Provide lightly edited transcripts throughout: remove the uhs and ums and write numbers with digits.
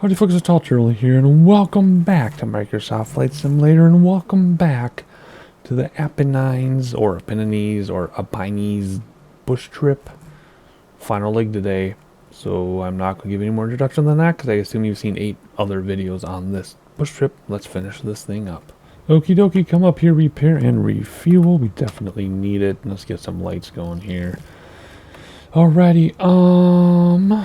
Howdy folks, it's Tall Turtle here, and welcome back to Microsoft Flight Simulator, and welcome back to the Apennines, or Apennines bush trip. Final leg today, so I'm not going to give any more introduction than that, because I assume you've seen 8 other videos on this bush trip. Let's finish this thing up. Okie dokie, come up here, repair and refuel. We definitely need it. Let's get some lights going here. Alrighty,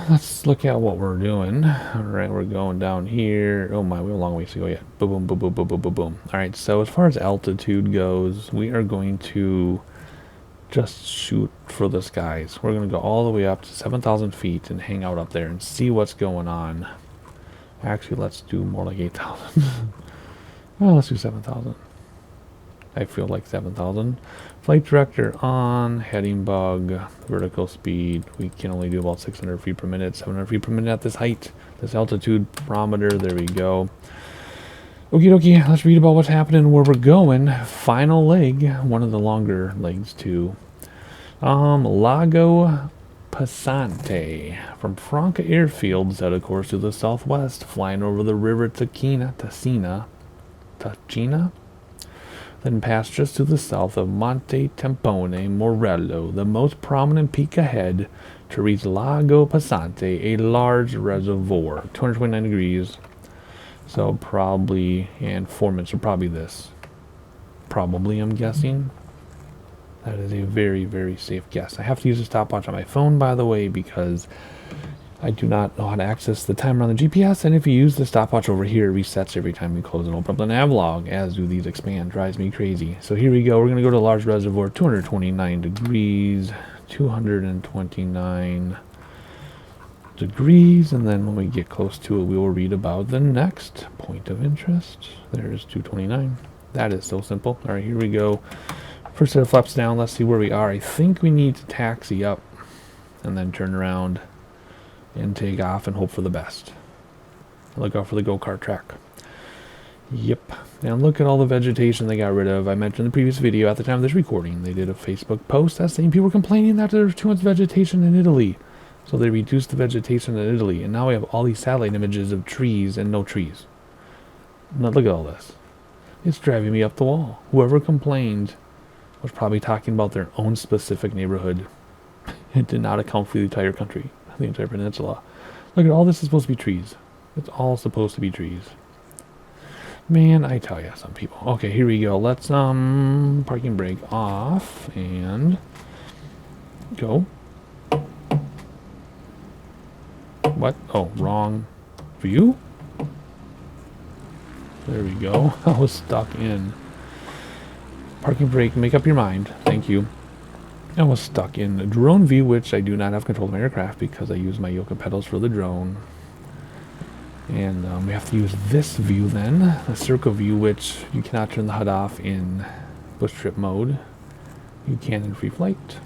let's look at what we're doing. Alright, we're going down here. Oh my, we have a long ways to go yet. Boom, boom, boom, boom, boom, boom, boom. Alright, so as far as altitude goes, we are going to just shoot for the skies. We're going to go all the way up to 7,000 feet and hang out up there and see what's going on. Actually, let's do more like 8,000. Well, let's do 7,000. I feel like 7,000. Flight director on, heading bug, vertical speed. We can only do about 600 feet per minute, 700 feet per minute at this height. This altitude barometer, there we go. Okie dokie, let's read about what's happening, where we're going. Final leg, one of the longer legs too. Lago Passante. From Franca Airfield, set a course to the southwest, flying over the river Tacina. Then pass just to the south of Monte Tempone Morello, the most prominent peak ahead, to reach Lago Passante, a large reservoir, 229 degrees. So probably, and 4 minutes, so probably this. Probably, I'm guessing. That is a very, very safe guess. I have to use a stopwatch on my phone, by the way, because I do not know how to access the timer on the GPS, and if you use the stopwatch over here, it resets every time you close and open up the nav log, as do these expand. Drives me crazy. So here we go. We're going to go to a large reservoir, 229 degrees, 229 degrees, and then when we get close to it, we will read about the next point of interest. There's 229. That is so simple. All right, here we go. First set of flaps down. Let's see where we are. I think we need to taxi up and then turn around and take off and hope for the best. Look out for the go-kart track. Yep. And look at all the vegetation they got rid of. I mentioned in the previous video, at the time of this recording, they did a Facebook post that saying people were complaining that there's too much vegetation in Italy. So they reduced the vegetation in Italy, and now we have all these satellite images of trees and no trees. Now look at all this. It's driving me up the wall. Whoever complained was probably talking about their own specific neighborhood. It did not account for the entire country. The entire peninsula. Look at all this is supposed to be trees. It's all supposed to be trees. Man, I tell ya, some people. Okay, here we go. Let's parking brake off and go. What? Oh, wrong view. There we go. I was stuck in parking brake. Make up your mind. Thank you. I was stuck in the drone view, which I do not have control of my aircraft because I use my yoke and pedals for the drone. And we have to use this view then, the circle view, which you cannot turn the HUD off in bush trip mode. You can in free flight.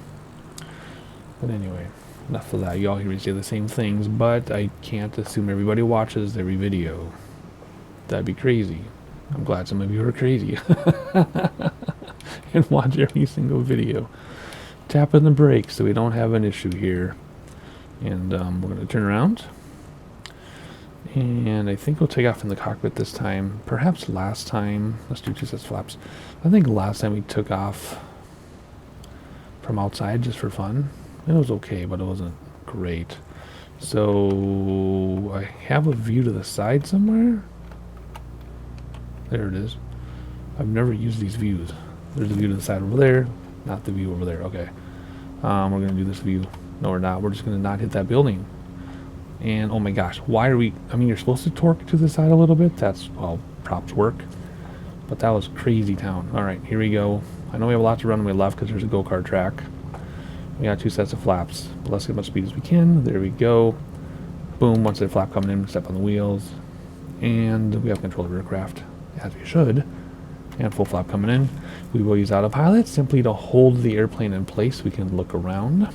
But anyway, enough of that. You all hear me say the same things, but I can't assume everybody watches every video. That'd be crazy. I'm glad some of you are crazy and watch every single video. Tapping the brakes so we don't have an issue here. And we're going to turn around. And I think we'll take off in the cockpit this time. Perhaps last time. Let's do 2 sets of flaps. I think last time we took off from outside just for fun. It was okay, but it wasn't great. So I have a view to the side somewhere. There it is. I've never used these views. There's a view to the side over there. Not the view over there. Okay. We're going to do this view. No, we're not. We're just going to not hit that building. And, oh my gosh, why are we... I mean, you're supposed to torque to the side a little bit. That's how props work. But that was crazy town. All right, here we go. I know we have a lot to runway left because there's a go-kart track. We got 2 sets of flaps. But let's get as much speed as we can. There we go. Boom, one set of flap coming in. Step on the wheels. And we have control of the aircraft, as we should. And full flap coming in. We will use autopilot simply to hold the airplane in place. We can look around.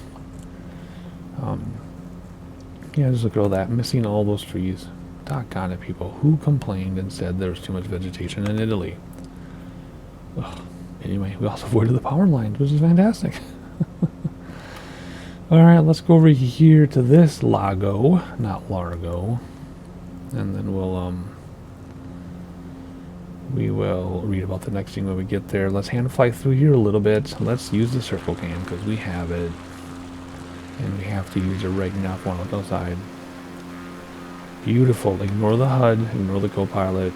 Yeah, just look at all that. Missing all those trees. Doggone it, people. Who complained and said there was too much vegetation in Italy? Ugh. Anyway, we also avoided the power lines, which is fantastic. Alright, let's go over here to this Lago. Not Largo. And then we will read about the next thing when we get there. Let's hand fly through here a little bit. Let's use the circle cam because we have it. And we have to use it right now if we want to look outside. Beautiful. Ignore the HUD. Ignore the co-pilot.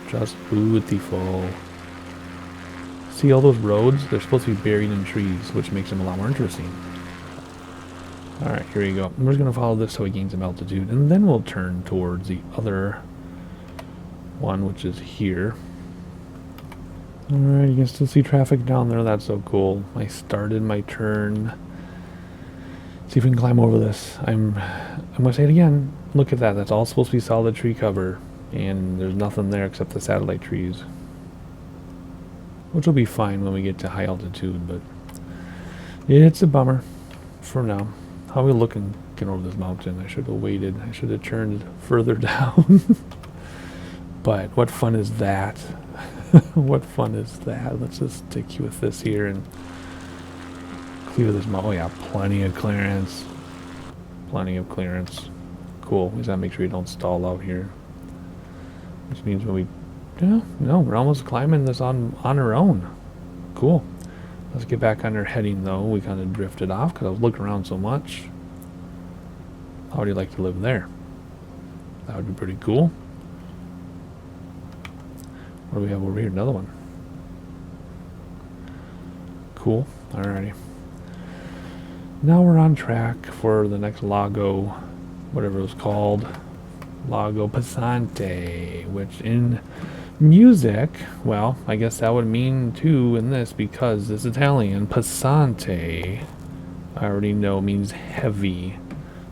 Just beautiful. See all those roads? They're supposed to be buried in trees, which makes them a lot more interesting. Alright, here we go. We're just going to follow this so we gain some altitude. And then we'll turn towards the other one, which is here. Alright, you can still see traffic down there. That's so cool. I started my turn. See if we can climb over this. I'm going to say it again. Look at that. That's all supposed to be solid tree cover. And there's nothing there except the satellite trees. Which will be fine when we get to high altitude, but it's a bummer for now. How are we looking over this mountain? I should have waited. I should have turned further down. But what fun is that? What fun is that? Let's just stick with this here and clear this mountain. Oh yeah, plenty of clearance. Plenty of clearance. Cool. We just gotta make sure we don't stall out here. Which means when we... no, we're almost climbing this on our own. Cool. Let's get back on our heading though. We kind of drifted off because I was looking around so much. How would you like to live there? That would be pretty cool. What do we have over here? Another one. Cool. Alrighty. Now we're on track for the next Lago, whatever it was called. Lago Passante, which in music, well, I guess that would mean too in this because it's Italian. Passante, I already know, means heavy.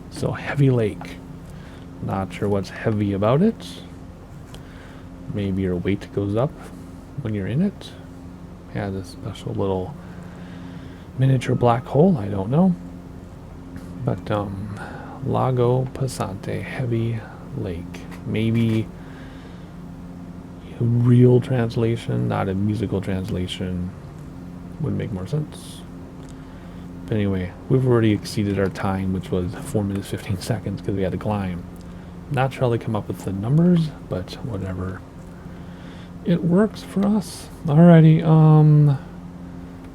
So heavy lake. Not sure what's heavy about it. Maybe your weight goes up when you're in it. Yeah, this special little miniature black hole, I don't know. But Lago Passante, heavy lake. Maybe a real translation, not a musical translation, would make more sense. But anyway, we've already exceeded our time, which was 4 minutes 15 seconds because we had to climb. Not sure how they come up with the numbers, but whatever. It works for us. Alrighty,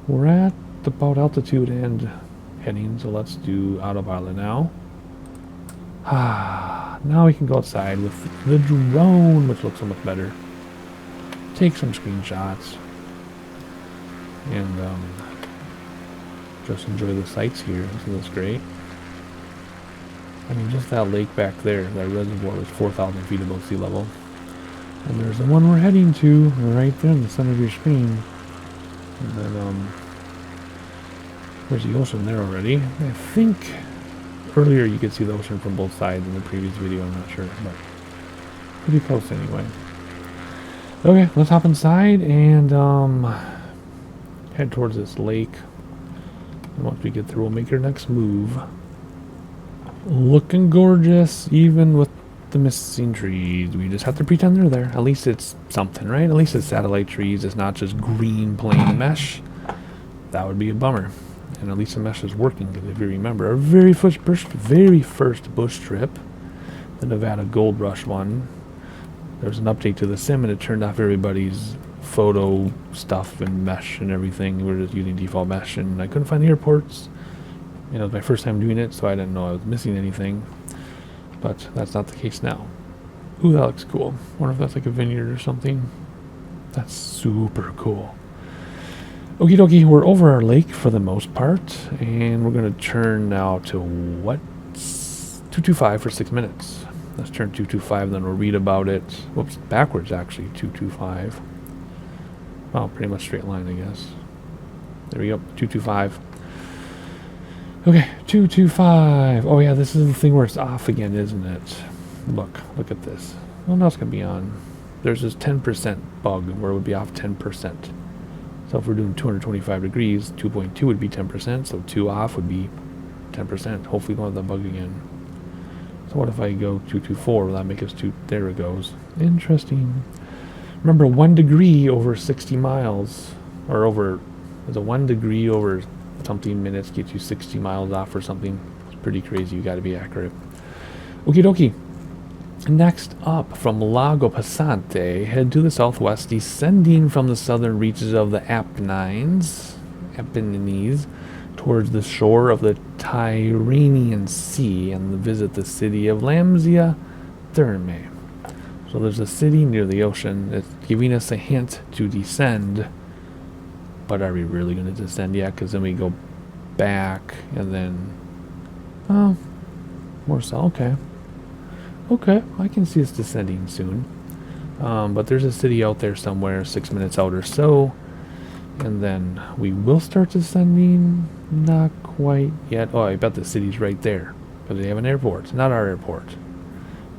we're at about altitude and heading, so let's do autopilot now. Now we can go outside with the drone, which looks so much better. Take some screenshots. And just enjoy the sights here. Isn't this great? I mean, just that lake back there, that reservoir is 4,000 feet above sea level. And there's the one we're heading to, right there in the center of your screen. And then, there's the ocean there already. I think earlier you could see the ocean from both sides in the previous video, I'm not sure, but pretty close anyway. Okay, let's hop inside and head towards this lake. And once we get through, we'll make our next move. Looking gorgeous, even with the missing trees. We just have to pretend they're there. At least it's something, right? At least it's satellite trees. It's not just green plain mesh. That would be a bummer. And at least the mesh is working, because if you remember, our very first bush trip, the Nevada Gold Rush one, there was an update to the sim and it turned off everybody's photo stuff and mesh and everything. We were just using default mesh and I couldn't find the airports. You know, it was my first time doing it, so I didn't know I was missing anything. But that's not the case now. Ooh, that looks cool. Wonder if that's like a vineyard or something. That's super cool. Okie dokie, we're over our lake for the most part, and we're going to turn now to what? 225 for 6 minutes. Let's turn 225, then we'll read about it. Whoops, backwards actually, 225. Well, pretty much straight line, I guess. There we go, 225. Okay, 225. Oh yeah, this is the thing where it's off again, isn't it? Look at this. Well, now it's going to be on. There's this 10% bug where it would be off 10%. So if we're doing 225 degrees, 2.2 would be 10%, so 2 off would be 10%. Hopefully we don't have that bug again. So what if I go 224? Will that make us 2? There it goes. Interesting. Remember, 1 degree over 60 miles, or over, is a 1 degree over something minutes gets you 60 miles off or something. It's pretty crazy. You got to be accurate. Okie dokie. Next up, from Lago Passante, head to the southwest, descending from the southern reaches of the Apennines, towards the shore of the Tyrrhenian Sea, and visit the city of Lamsia Thermae. So there's a city near the ocean. It's giving us a hint to descend. But are we really going to descend yet? Because then we go back and then... Oh, more so. Okay. Okay, I can see us descending soon. But there's a city out there somewhere, 6 minutes out or so. And then we will start descending. Not quite yet. Oh, I bet the city's right there. But they have an airport. Not our airport.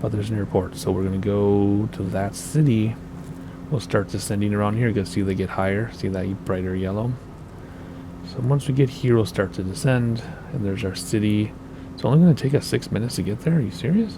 But there's an airport. So we're going to go to that city. We'll start descending around here. You can see they get higher. See that brighter yellow? So once we get here, we'll start to descend. And there's our city. It's only going to take us 6 minutes to get there. Are you serious?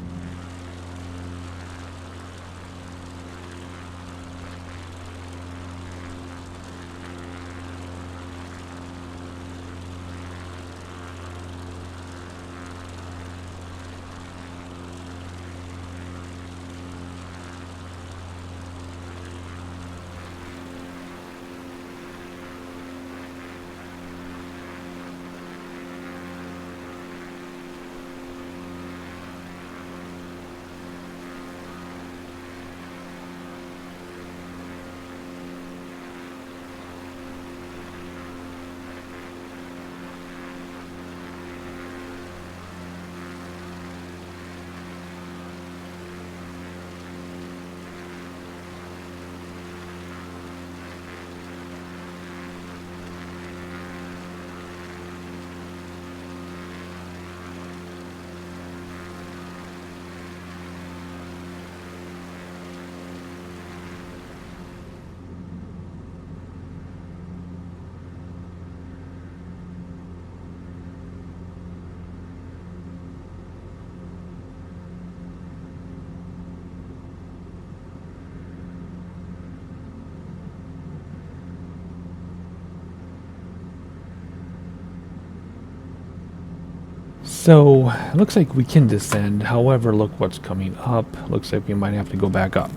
So, it looks like we can descend. However, look what's coming up. Looks like we might have to go back up.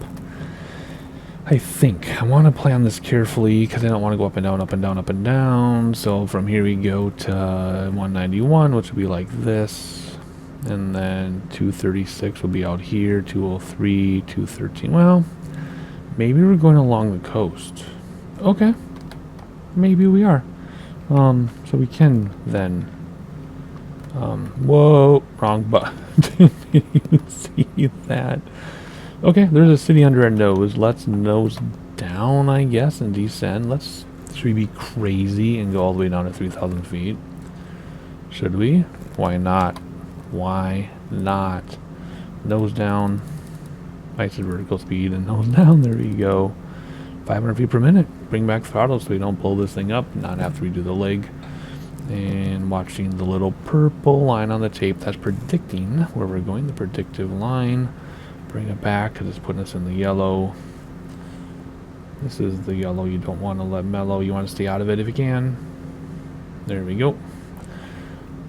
I think. I want to plan this carefully because I don't want to go up and down, up and down, up and down. So from here we go to 191, which would be like this. And then 236 will be out here. 203, 213. Well, maybe we're going along the coast. Okay. Maybe we are. So we can then... whoa, wrong button. Didn't you see that? Okay, there's a city under our nose. Let's nose down, I guess, and descend. Should we be crazy and go all the way down to 3,000 feet? Should we? Why not? Why not? Nose down. I said vertical speed and nose down. There we go. 500 feet per minute. Bring back throttle so we don't blow this thing up. Not have to redo the leg. And watching the little purple line on the tape that's predicting where we're going, the predictive line. Bring it back because it's putting us in the yellow. This is the yellow you don't want to let mellow. You want to stay out of it if you can. There we go.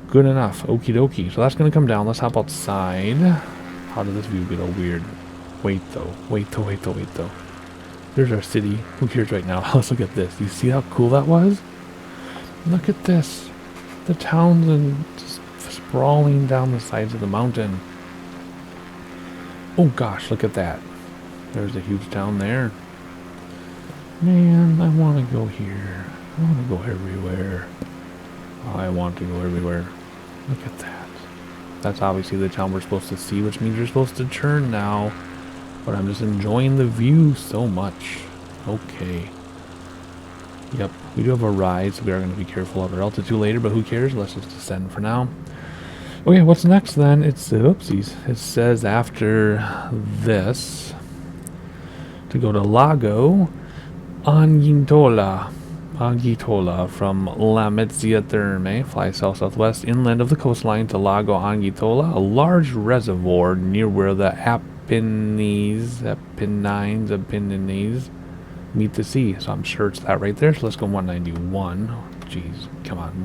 Good enough. Okie dokie. So that's going to come down. Let's hop outside. How did this view get all weird? Wait though. Wait though. There's our city. Who cares right now? Let's look at this. You see how cool that was? Look at this. The towns and just sprawling down the sides of the mountain. Oh gosh, look at that. There's a huge town there. Man, I want to go here. I want to go everywhere. I want to go everywhere. Look at that. That's obviously the town we're supposed to see, which means you're supposed to turn now. But I'm just enjoying the view so much. Okay. Yep, we do have a rise, so we are going to be careful of our altitude later, but who cares? Let's just descend for now. Okay, what's next then? It's oopsies. It says after this to go to Lago Angitola from Lamezia Thermae, fly south-southwest inland of the coastline to Lago Angitola, a large reservoir near where the Apennines meet the sea. So I'm sure it's that right there. So let's go 191. Jeez, come on,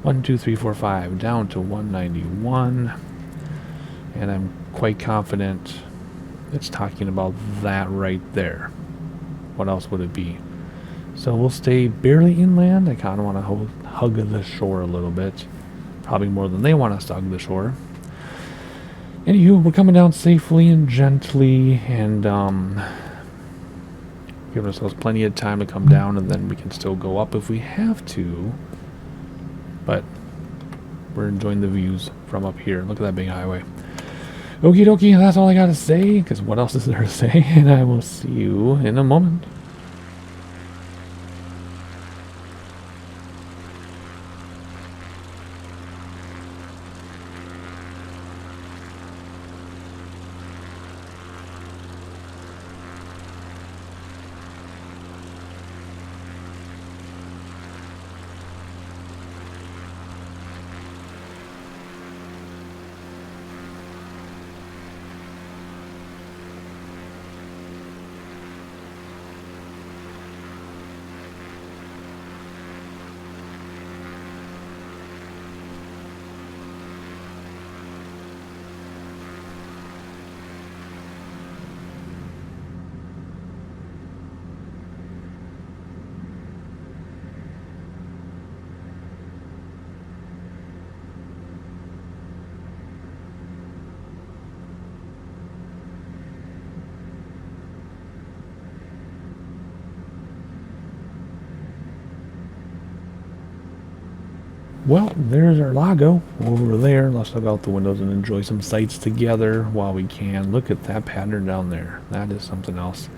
1, 2, 3, 4, 5 down to 191, And I'm quite confident it's talking about that right there. What else would it be? So we'll stay barely inland. I kind of want to hug the shore a little bit. Probably more than they want us to hug the shore. Anywho, we're coming down safely and gently, and giving ourselves plenty of time to come down, and then we can still go up if we have to. But we're enjoying the views from up here. Look at that big highway. Okie dokie, that's all I gotta say, because what else is there to say? And I will see you in a moment. Well, there's our lago over there. Let's look out the windows and enjoy some sights together while we can. Look at that pattern down there. That is something else.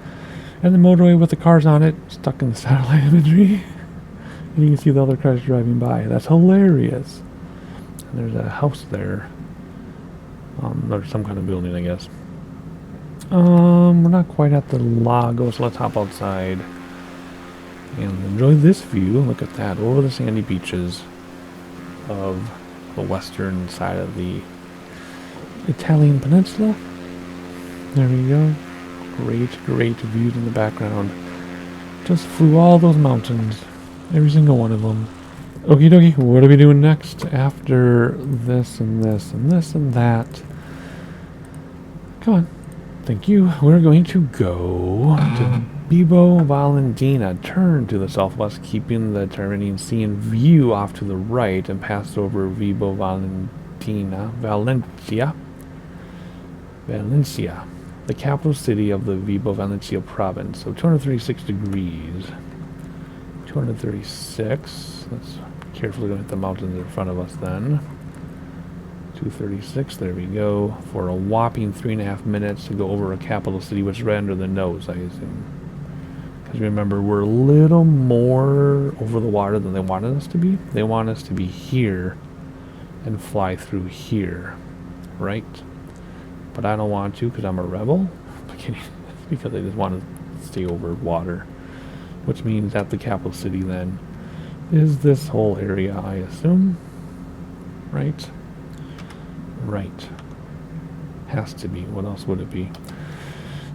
And the motorway with the cars on it, stuck in the satellite imagery. And you can see the other cars driving by. That's hilarious. And there's a house there. Or some kind of building, I guess. We're not quite at the lago, so let's hop outside and enjoy this view. Look at that, over the sandy beaches of the western side of the Italian peninsula. There we go. Great, great views in the background. Just flew all those mountains. Every single one of them. Okie dokie, what are we doing next after this and this and this and that? Come on. Thank you. We're going to go to Vibo Valentina. Turn to the southwest, keeping the Tyrrhenian Sea in view off to the right, and pass over Vibo Valentina, Valencia, the capital city of the Vibo Valentia province. So 236 degrees. 236. Let's carefully look at the mountains in front of us then. 236, there we go, for a whopping 3.5 minutes to go over a capital city, which is right under the nose, I assume. Because remember, we're a little more over the water than they wanted us to be. They want us to be here and fly through here, right? But I don't want to because I'm a rebel. Because I just want to stay over water. Which means that the capital city then is this whole area, I assume. Right? Right. Has to be. What else would it be?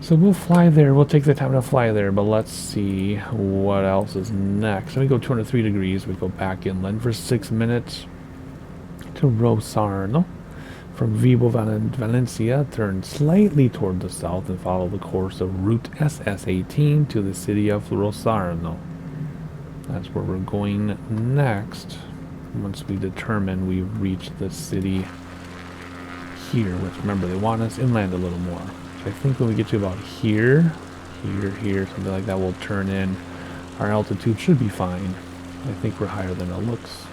So we'll fly there. We'll take the time to fly there, but let's see what else is next. So we go 203 degrees. We go back inland for 6 minutes to Rosarno. From Vibo Valencia, turn slightly toward the south and follow the course of Route SS18 to the city of Rosarno. That's where we're going next. Once we determine we've reached the city here, which remember they want us inland a little more. So I think when we get to about here, something like that, we'll turn in. Our altitude should be fine. I think we're higher than it looks.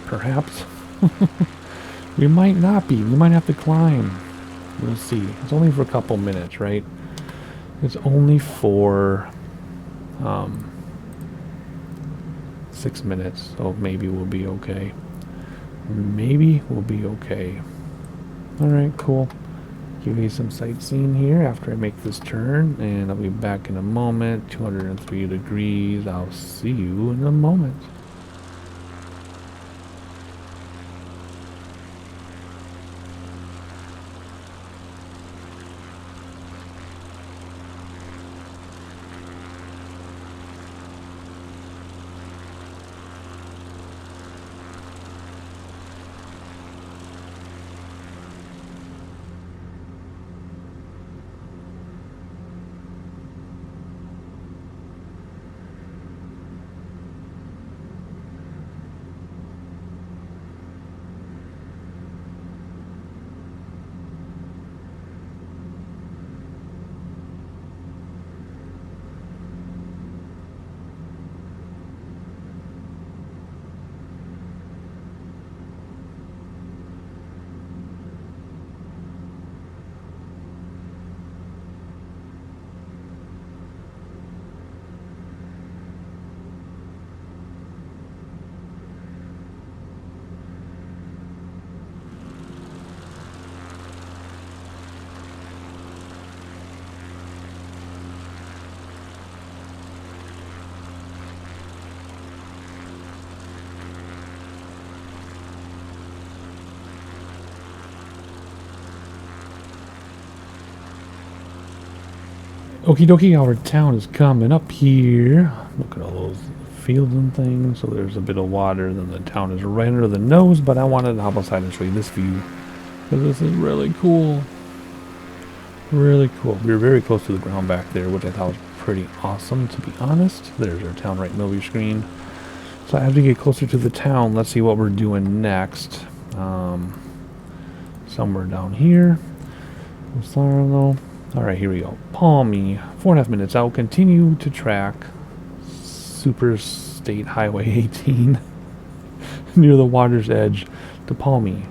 Perhaps. We might not be. We might have to climb. We'll see. It's only for a couple minutes, right? It's only for 6 minutes, so maybe we'll be okay. Maybe we'll be okay. Alright, cool. Give you some sightseeing here after I make this turn, and I'll be back in a moment. 203 degrees. I'll see you in a moment. Okie dokie, our town is coming up here. Look at all those fields and things. So there's a bit of water, then the town is right under the nose, but I wanted to hop outside and show you this view. Because this is really cool. Really cool. We were very close to the ground back there, which I thought was pretty awesome, to be honest. There's our town right in the middle of your screen. So as we get closer to the town, let's see what we're doing next. Somewhere down here. Alright, here we go. Palmy. 4.5 minutes out. Continue to track Super State Highway 18 near the water's edge to Palmy.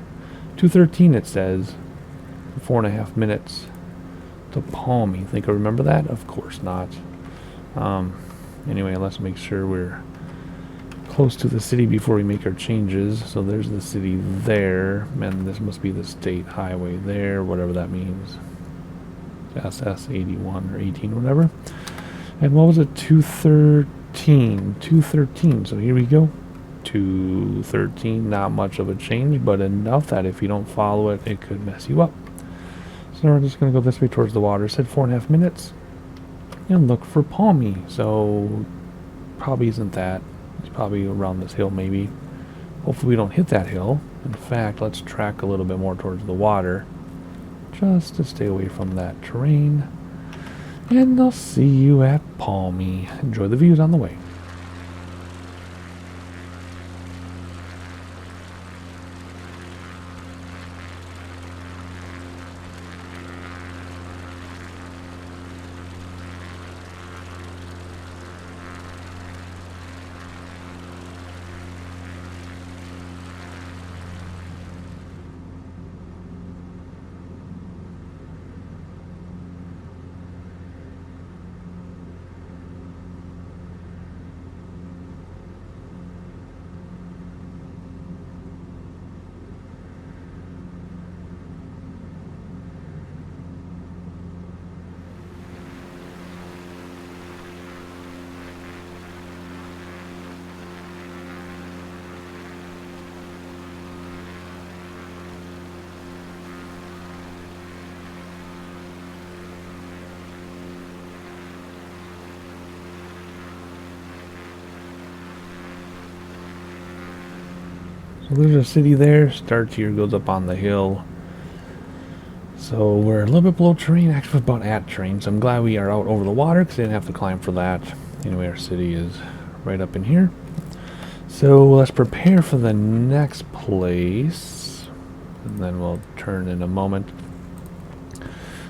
213 it says. 4.5 minutes to Palmy. Think I remember that? Of course not. Anyway, let's make sure we're close to the city before we make our changes. So there's the city there, and this must be the state highway there, whatever that means. SS 81 or 18, whatever. And what was it? 213. 213. So here we go. 213. Not much of a change, but enough that if you don't follow it, it could mess you up. So we're just going to go this way towards the water. Said 4.5 minutes. And look for Palmy. So probably isn't that. It's probably around this hill, maybe. Hopefully we don't hit that hill. In fact, let's track a little bit more towards the water, just to stay away from that terrain. And I'll see you at Palmy. Enjoy the views on the way. So there's a city there, starts here, goes up on the hill. So we're a little bit below terrain, actually about at terrain, so I'm glad we are out over the water because I didn't have to climb for that. Anyway, our city is right up in here. So let's prepare for the next place, and then we'll turn in a moment.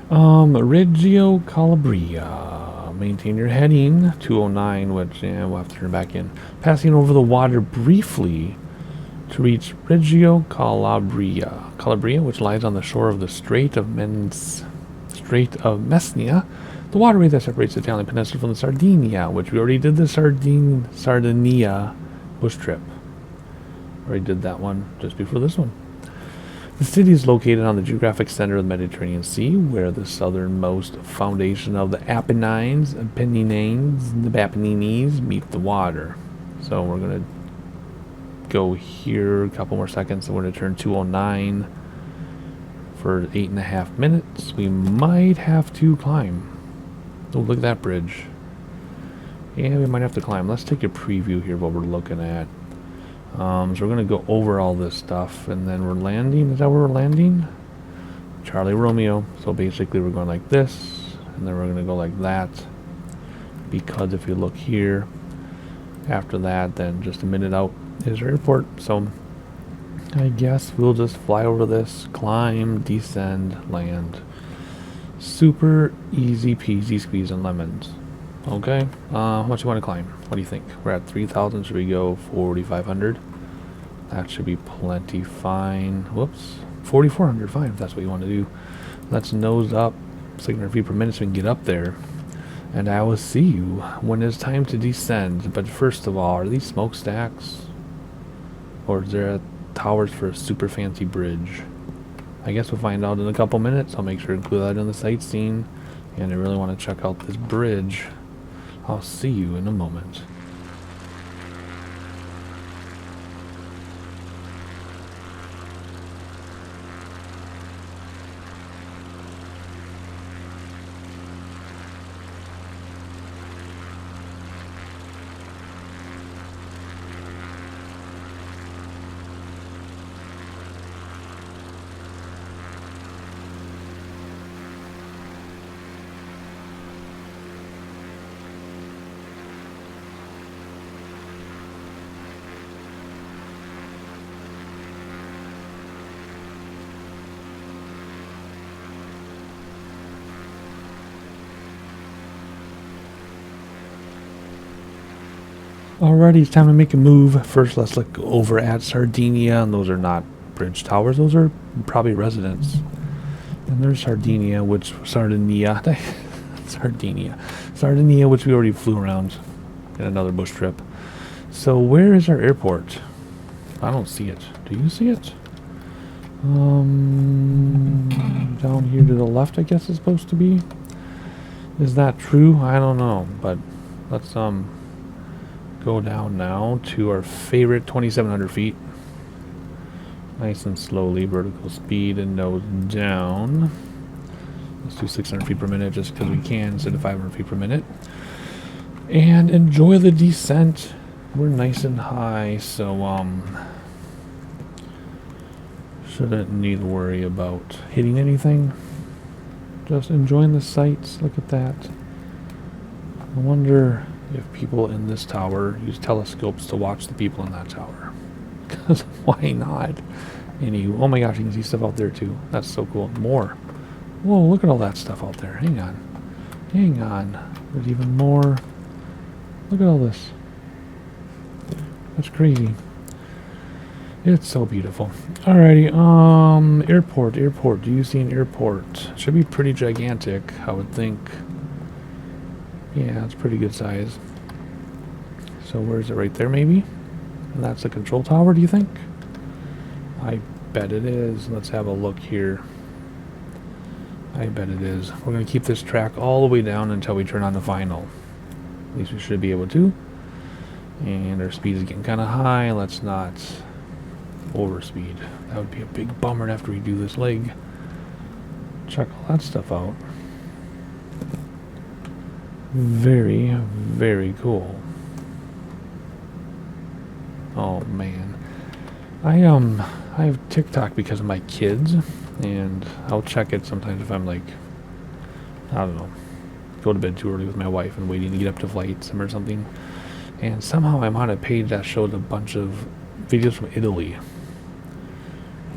Reggio Calabria. Maintain your heading, 209, which, yeah, we'll have to turn back in. Passing over the water briefly to reach Reggio Calabria, which lies on the shore of the Strait of Messina, the waterway that separates the Italian peninsula from the Sardinia, which we already did the Sardinia bush trip. Already did that one just before this one. The city is located on the geographic center of the Mediterranean Sea, where the southernmost foundation of the Apennines meet the water. So we're going to go here a couple more seconds, and we're going to turn 209 for 8.5 minutes. We might have to climb. Oh, look at that bridge. Yeah, we might have to climb. Let's take a preview here of what we're looking at. So we're going to go over all this stuff, and then we're landing. Is that where we're landing? Charlie Romeo. So basically we're going like this, and then we're going to go like that, because if you look here, after that, then just a minute out is our airport. So I guess we'll just fly over this, climb, descend, land. Super easy peasy squeeze and lemons. Okay, how much you want to climb? What do you think? We're at 3,000. Should we go 4,500? That should be plenty fine. Whoops, 4,400. Fine, if that's what you want to do. Let's nose up 600 feet per minute so we can get up there. And I will see you when it's time to descend. But first of all, are these smokestacks? Or is there towers for a super fancy bridge? I guess we'll find out in a couple minutes. I'll make sure to include that in the sightseeing. And I really want to check out this bridge. I'll see you in a moment. Alrighty, it's time to make a move. First, let's look over at Sardinia, and those are not bridge towers. Those are probably residents. And there's Sardinia, Sardinia, which we already flew around in another bush trip. So where is our airport? I don't see it. Do you see it? Down here to the left, I guess it's supposed to be. Is that true? I don't know, but let's go down now to our favorite 2,700 feet. Nice and slowly, vertical speed and nose down. Let's do 600 feet per minute just because we can instead of 500 feet per minute. And enjoy the descent. We're nice and high, so shouldn't need to worry about hitting anything. Just enjoying the sights. Look at that. I wonder if people in this tower use telescopes to watch the people in that tower. Because why not? Oh my gosh, you can see stuff out there too. That's so cool. More. Whoa, look at all that stuff out there. Hang on. Hang on. There's even more. Look at all this. That's crazy. It's so beautiful. Alrighty, airport. Do you see an airport? Should be pretty gigantic, I would think. Yeah, it's pretty good size. So where is it? Right there, maybe? And that's the control tower, do you think? I bet it is. Let's have a look here. I bet it is. We're going to keep this track all the way down until we turn on the final. At least we should be able to. And our speed is getting kind of high. Let's not overspeed. That would be a big bummer after we do this leg. Check all that stuff out. Very, very cool. Oh man. I have TikTok because of my kids, and I'll check it sometimes if I'm like, I don't know, go to bed too early with my wife and waiting to get up to flight or something. And somehow I'm on a page that showed a bunch of videos from Italy.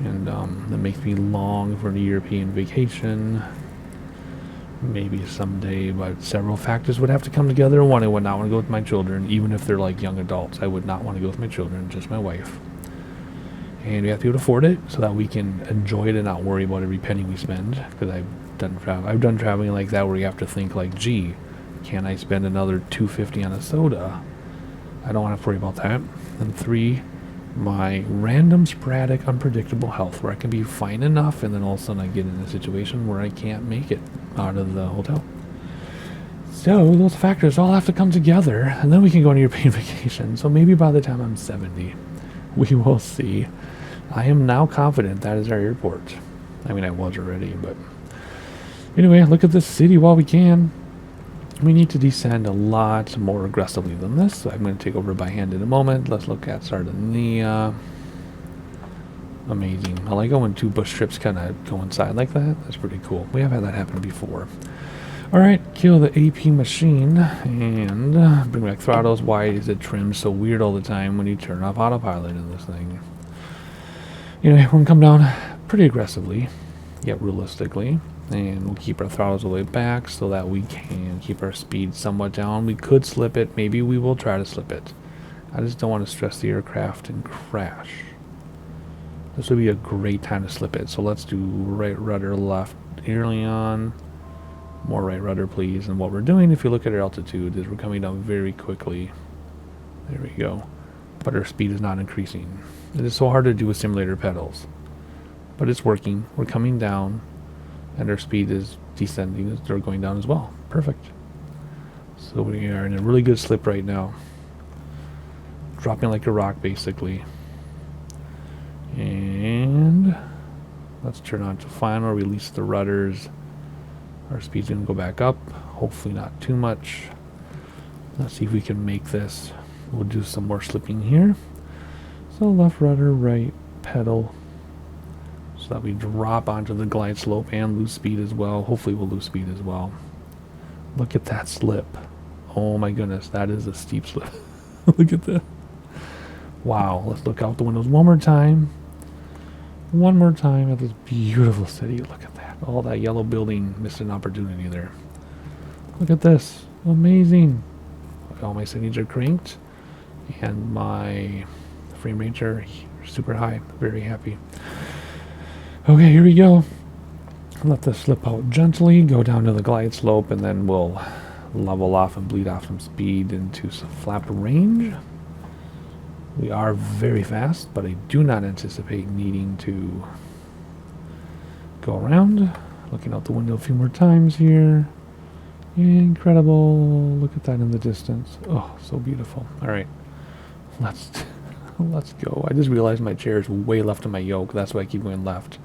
And that makes me long for a European vacation. Maybe someday, but several factors would have to come together. One, I would not want to go with my children, even if they're like young adults. I would not want to go with my children, just my wife. And we have to be able to afford it so that we can enjoy it and not worry about every penny we spend. Because I've done traveling like that where you have to think like, gee, can I spend another $2.50 on a soda? I don't want to worry about that. And 3, my random, sporadic, unpredictable health, where I can be fine enough and then all of a sudden I get in a situation where I can't make it out of the hotel. So those factors all have to come together, and then we can go on a European vacation. So maybe by the time I'm 70, we will see. I am now confident that is our airport. I mean, I was already, but anyway, look at this city while we can. We need to descend a lot more aggressively than this, so I'm going to take over by hand in a moment. Let's look at Sardinia. Amazing. I like it when 2 bush trips kind of coincide like that. That's pretty cool. We have had that happen before. Alright, kill the AP machine and bring back throttles. Why is it trimmed so weird all the time when you turn off autopilot in this thing? Anyway, we're going to come down pretty aggressively, yet realistically. And we'll keep our throttles all the way back so that we can keep our speed somewhat down. We could slip it. Maybe we will try to slip it. I just don't want to stress the aircraft and crash. This would be a great time to slip it. So let's do right rudder left early on. More right rudder, please. And what we're doing, if you look at our altitude, is we're coming down very quickly. There we go. But our speed is not increasing. It is so hard to do with simulator pedals. But it's working. We're coming down. And our speed is descending. They're going down as well. Perfect. So we are in a really good slip right now. Dropping like a rock, basically. And let's turn on to final. Release the rudders. Our speed's going to go back up. Hopefully not too much. Let's see if we can make this. We'll do some more slipping here. So left rudder, right pedal. So that we drop onto the glide slope and lose speed as well. Hopefully we'll lose speed as well. Look at that slip. Oh my goodness, that is a steep slip. Look at that. Wow, let's look out the windows one more time. One more time at this beautiful city. Look at that. All that yellow building missed an opportunity there. Look at this. Amazing. All my cities are cranked. And my frame rates are super high. Very happy. Okay, here we go. Let this slip out gently, go down to the glide slope, and then we'll level off and bleed off some speed into some flap range. We are very fast, but I do not anticipate needing to go around. Looking out the window a few more times here. Incredible. Look at that in the distance. Oh, so beautiful. All right, let's go. I just realized my chair is way left of my yoke. That's why I keep going left.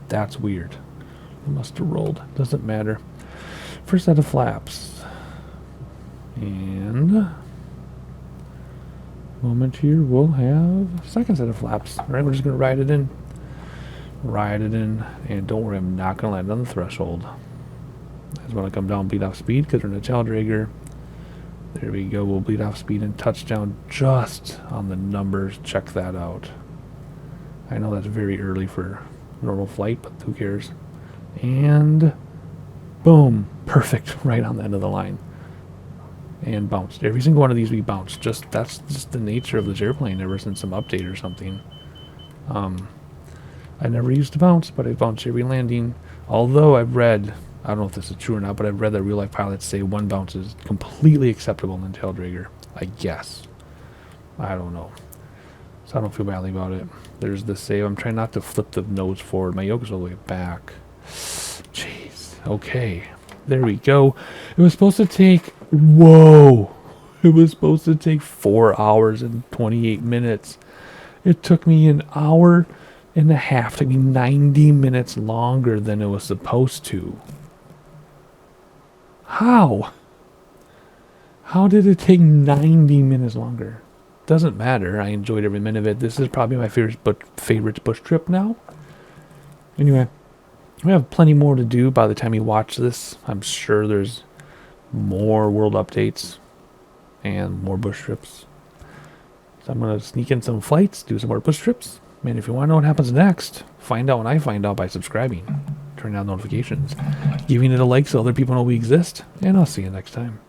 That's weird. I must have rolled. Doesn't matter. First set of flaps. And moment here, we'll have second set of flaps. All right, we're just going to ride it in. Ride it in. And don't worry, I'm not going to land on the threshold. I just want to come down, bleed off speed, because we're in a tail dragger. There we go. We'll bleed off speed and touchdown just on the numbers. Check that out. I know that's very early for normal flight, but who cares? And boom. Perfect. Right on the end of the line. And bounced. Every single one of these we bounced. That's just the nature of this airplane ever since some update or something. I never used to bounce, but I bounced every landing. Although I've read, I don't know if this is true or not, but I've read that real life pilots say one bounce is completely acceptable in tail dragger. I guess. I don't know. So I don't feel badly about it. There's the save. I'm trying not to flip the nose forward. My yoke is all the way back. Jeez. Okay. There we go. It was supposed to take... Whoa! It was supposed to take 4 hours and 28 minutes. It took me an hour and a half. It took me 90 minutes longer than it was supposed to. How? How did it take 90 minutes longer? Doesn't matter. I enjoyed every minute of it. This is probably my favorite bush trip now. Anyway, we have plenty more to do by the time you watch this. I'm sure there's more world updates and more bush trips. So I'm going to sneak in some flights, do some more bush trips. Man, if you want to know what happens next, find out when I find out by subscribing, turning on notifications, giving it a like so other people know we exist, and I'll see you next time.